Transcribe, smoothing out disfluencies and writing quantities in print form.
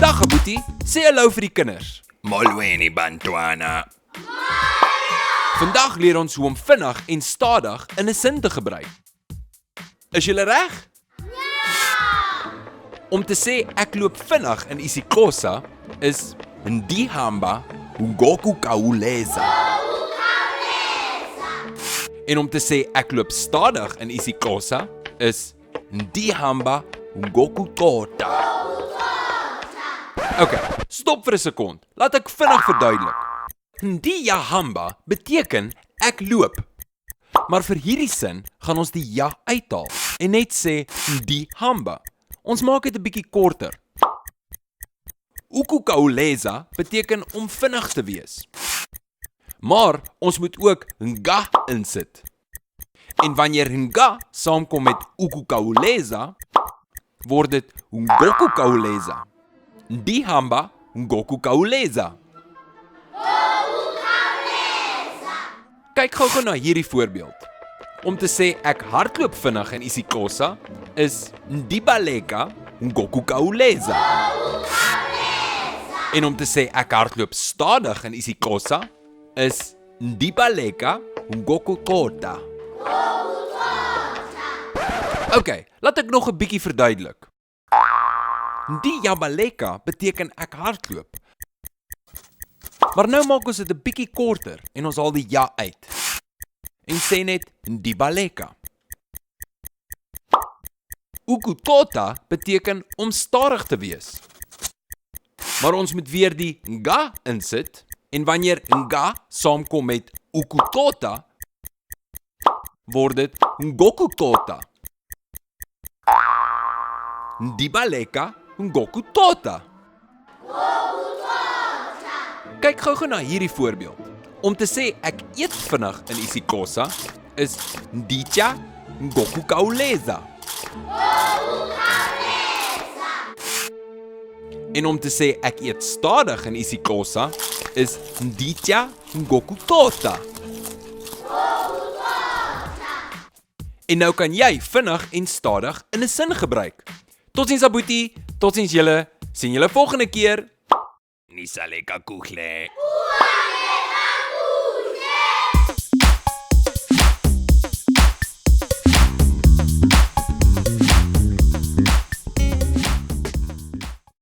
Dag Boetie, sê hallo vir die kinders. Molweni bantwana. Vandag leer ons hoe om vinnig en stadig in 'n sin te gebruik. Is julle reg? Ja! Om te sê ek loop vinnig in isiXhosa is ndihamba ngokukhawuleza. En om te sê ek loop stadig in isiXhosa is ndihamba ngokucotha. Okay, stop vir 'n sekond. Laat ek vinnig verduidelik. Ndiyahamba beteken ek loop. Maar vir hierdie sin gaan ons die ja uithaal en net sê ndihamba. Ons maak dit 'n bietjie korter. Ukukhawuleza beteken om vinnig te wees. Maar ons moet ook nga insit. En wanneer nga saamkom met ukukhawuleza, word dit ngokukhawuleza. Ndihamba ngokukhawuleza. Kyk gou-gou na hierdie voorbeeld. Om te sê ek hardloop vinnig in isiXhosa is ndibaleka ngokukhawuleza. En om te sê ek hardloop stadig in isiXhosa is ndibaleka ngokucotha. Okay, laat ek nog 'n bietjie verduidelik. Ndiyabaleka beteken ek hardloop. Maar nou maak ons dit 'n bietjie korter en ons haal die ja uit. En sê net ndibaleka. Ukucotha beteken om stadig te wees. Maar ons moet weer die nga insit en wanneer nga saamkom met ukucotha, word dit ngokucotha. Ndibaleka ngokucotha. Kyk gou-gou na hierdie voorbeeld. Om te sê ek eet vinnig in isiXhosa is nditya ngokukhawuleza. En om te sê ek eet stadig in isiXhosa is nditya ngokucotha. En nou kan jy vinnig en stadig in 'n sin gebruik. Totsiens Abuti, totsiens julle. Sien julle volgende keer. Nisaleka kuhle.